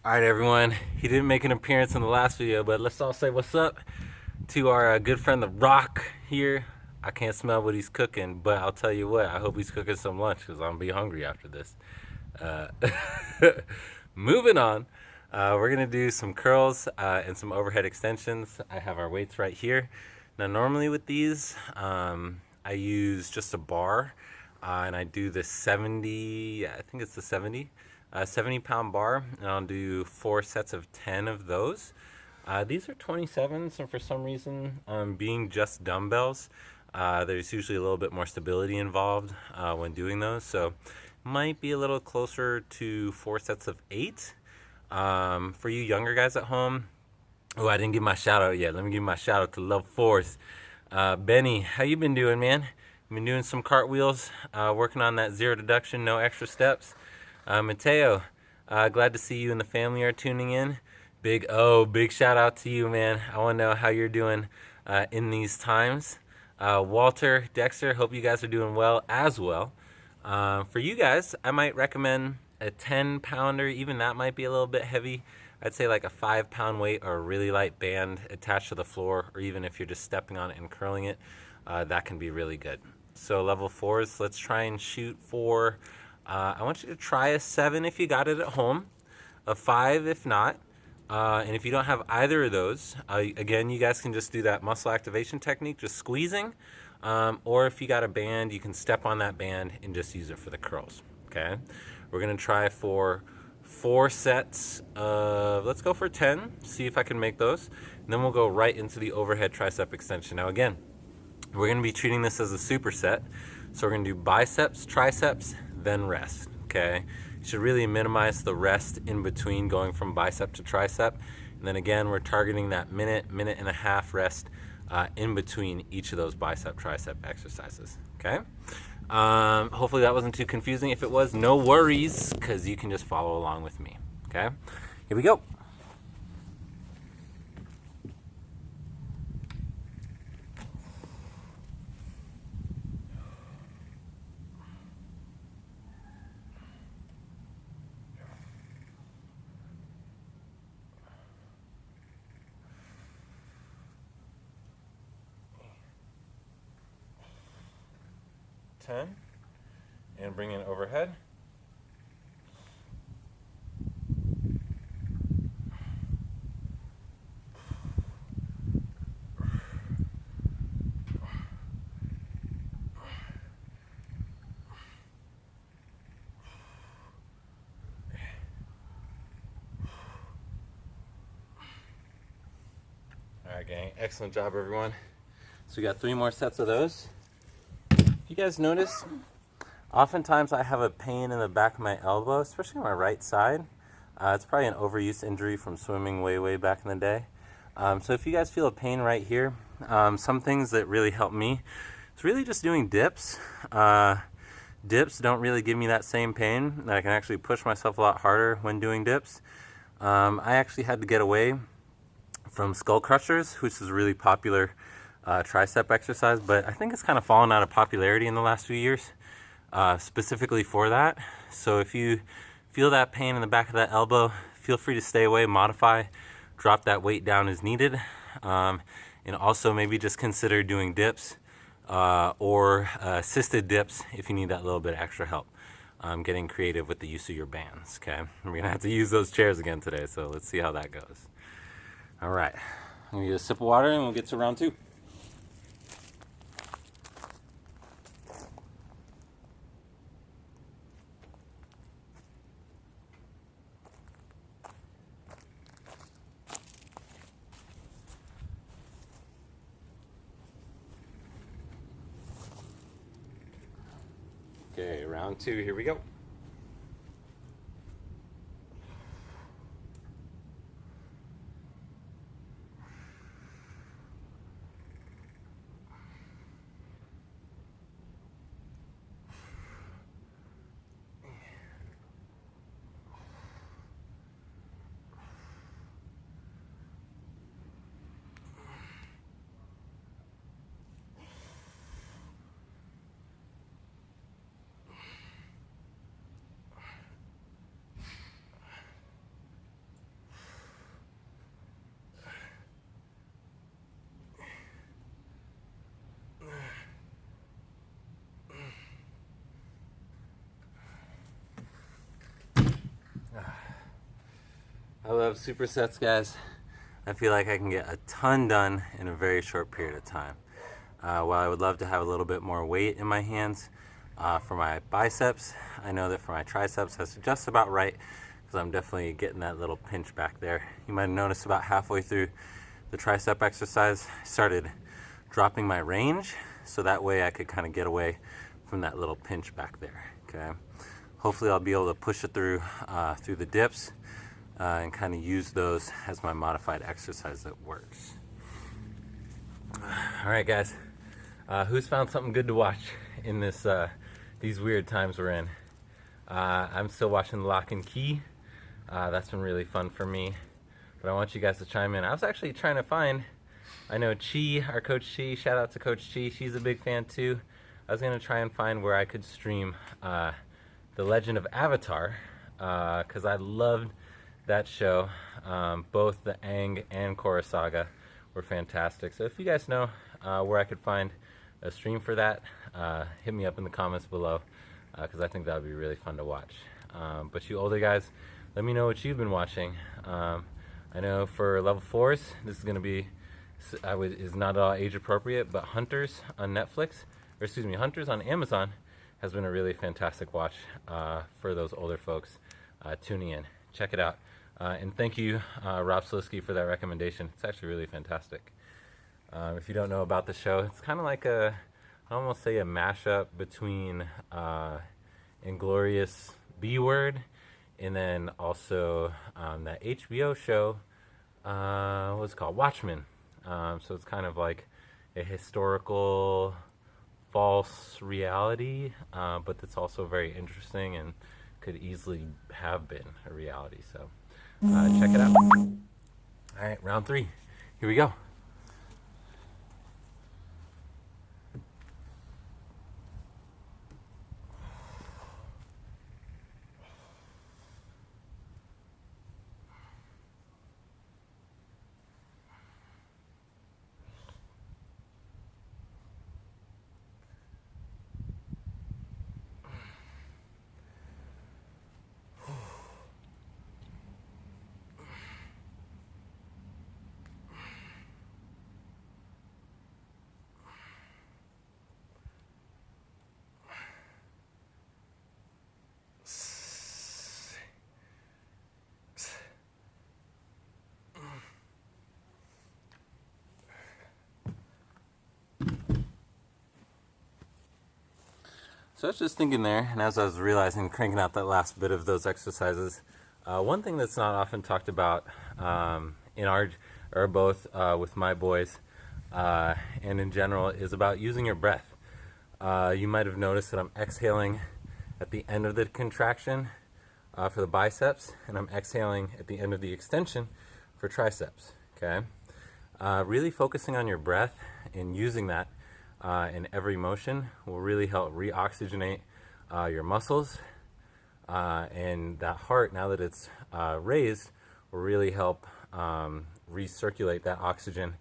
All right, everyone. He didn't make an appearance in the last video, but let's all say what's up to our good friend The Rock here. I can't smell what he's cooking, but I'll tell you what, I hope he's cooking some lunch because I'm going to be hungry after this. Uh, moving on, we're going to do some curls and some overhead extensions. I have our weights right here. Now, normally with these, I use just a bar, and I do the 70, I think it's the 70-pound bar, and I'll do 4 sets of 10 of those. These are 27s, and for some reason, being just dumbbells, there's usually a little bit more stability involved when doing those, so might be a little closer to 4 sets of 8. For you younger guys at home, oh, I didn't give my shout out yet. Let me give my shout out to Love Force. Benny, how you been doing, man? Been doing some cartwheels, working on that zero deduction, no extra steps. Mateo, glad to see you and the family are tuning in. Big shout out to you, man. I want to know how you're doing in these times. Walter, Dexter, hope you guys are doing well as well. For you guys, I might recommend a 10-pounder. Even that might be a little bit heavy. I'd say like a 5-pound weight or a really light band attached to the floor, or even if you're just stepping on it and curling it, that can be really good. So level 4s, let's try and shoot for, I want you to try a 7 if you got it at home, a 5 if not. And if you don't have either of those, again, you guys can just do that muscle activation technique, just squeezing. Or if you got a band, you can step on that band and just use it for the curls, okay? We're gonna try for 4 sets of, let's go for 10, see if I can make those. And then we'll go right into the overhead tricep extension. Now again, we're gonna be treating this as a superset. So we're gonna do biceps, triceps, then rest, okay? You should really minimize the rest in between going from bicep to tricep. And then again, we're targeting that minute and a half rest in between each of those bicep, tricep exercises, okay? Hopefully that wasn't too confusing. If it was, no worries, because you can just follow along with me, okay? Here we go. And bring in overhead. All right, gang, excellent job, everyone. So we got 3 more sets of those. If you guys notice, oftentimes I have a pain in the back of my elbow, especially on my right side. It's probably an overuse injury from swimming way back in the day. So if you guys feel a pain right here, some things that really help me, it's really just doing dips. Dips don't really give me that same pain. I can actually push myself a lot harder when doing dips. I actually had to get away from skull crushers, which is a really popular tricep exercise, but I think it's kind of fallen out of popularity in the last few years, specifically for that. So if you feel that pain in the back of that elbow, feel free to stay away, modify, drop that weight down as needed, and also maybe just consider doing dips or assisted dips if you need that little bit of extra help. Getting creative with the use of your bands, okay? We're gonna have to use those chairs again today, so let's see how that goes. All right, I'm gonna get a sip of water and we'll get to round 2. Okay, round 2, here we go. I love supersets, guys. I feel like I can get a ton done in a very short period of time. While I would love to have a little bit more weight in my hands for my biceps, I know that for my triceps that's just about right, because I'm definitely getting that little pinch back there. You might have noticed about halfway through the tricep exercise, I started dropping my range, so that way I could kind of get away from that little pinch back there. Okay. Hopefully I'll be able to push it through the dips and kind of use those as my modified exercise that works. All right, guys. Who's found something good to watch in these weird times we're in? I'm still watching Lock and Key. That's been really fun for me. But I want you guys to chime in. I was actually trying to find, I know Chi, our Coach Chi, shout out to Coach Chi, she's a big fan too. I was going to try and find where I could stream The Legend of Avatar, because I loved that show. Both the Aang and Korra saga were fantastic. So if you guys know where I could find a stream for that, hit me up in the comments below, because I think that would be really fun to watch. But you older guys, let me know what you've been watching. I know for level 4s, this is going to be, is not at all age appropriate, but Hunters on Netflix, or excuse me, Hunters on Amazon has been a really fantastic watch for those older folks tuning in. Check it out. And thank you, Rob Slisky, for that recommendation. It's actually really fantastic. If you don't know about the show, it's kind of like I almost say a mashup between Inglorious B-Word and then also that HBO show, what's it called? Watchmen. So it's kind of like a historical false reality, but that's also very interesting and could easily have been a reality. So check it out. All right, round 3. Here we go. So I was just thinking there, and as I was realizing, cranking out that last bit of those exercises, one thing that's not often talked about in our, or both with my boys and in general, is about using your breath. You might have noticed that I'm exhaling at the end of the contraction for the biceps, and I'm exhaling at the end of the extension for triceps. Okay, really focusing on your breath and using that in every motion will really help reoxygenate your muscles, and that heart, now that it's raised, will really help recirculate that oxygen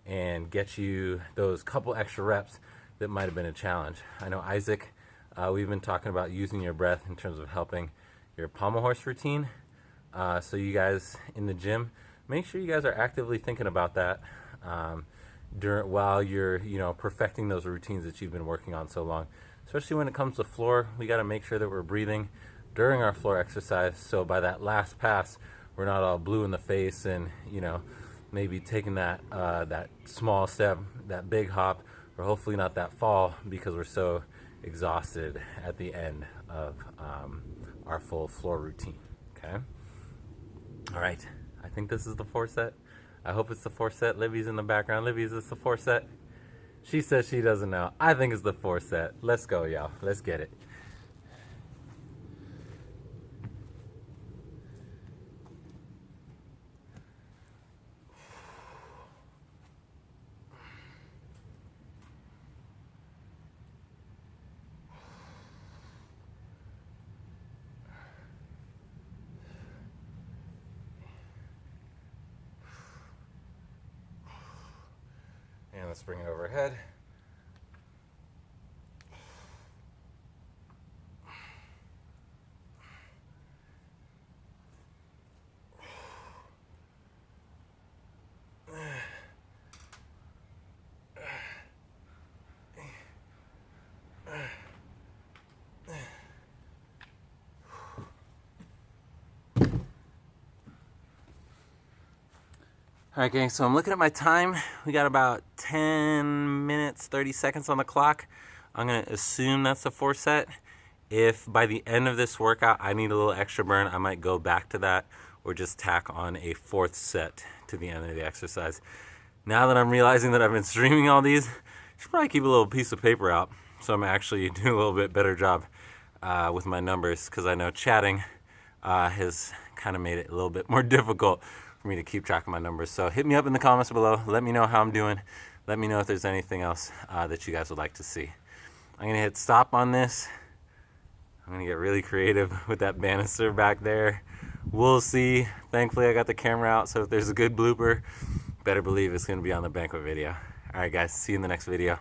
and get you those couple extra reps that might have been a challenge. I know Isaac, we've been talking about using your breath in terms of helping your pommel horse routine. So you guys in the gym, make sure you guys are actively thinking about that while you're perfecting those routines that you've been working on so long. Especially when it comes to floor, we got to make sure that we're breathing during our floor exercise, so by that last pass we're not all blue in the face and maybe taking that that small step, that big hop, or hopefully not that fall, because we're so exhausted at the end of our full floor routine. Okay, all right, I think this is the 4 set. I hope it's the 4 set. Libby's in the background. Libby, is this the 4 set? She says she doesn't know. I think it's the 4 set. Let's go, y'all. Let's get it. And let's bring it overhead. All right, gang, so I'm looking at my time. We got about 10 minutes, 30 seconds on the clock. I'm gonna assume that's a 4 set. If by the end of this workout I need a little extra burn, I might go back to that or just tack on a 4th set to the end of the exercise. Now that I'm realizing that I've been streaming all these, I should probably keep a little piece of paper out so I'm actually doing a little bit better job with my numbers, because I know chatting has kind of made it a little bit more difficult for me to keep track of my numbers. So hit me up in the comments below. Let me know how I'm doing. Let me know if there's anything else that you guys would like to see. I'm gonna hit stop on this. I'm gonna get really creative with that banister back there. We'll see. Thankfully I got the camera out, so if there's a good blooper, better believe it's gonna be on the banquet video. All right guys, see you in the next video.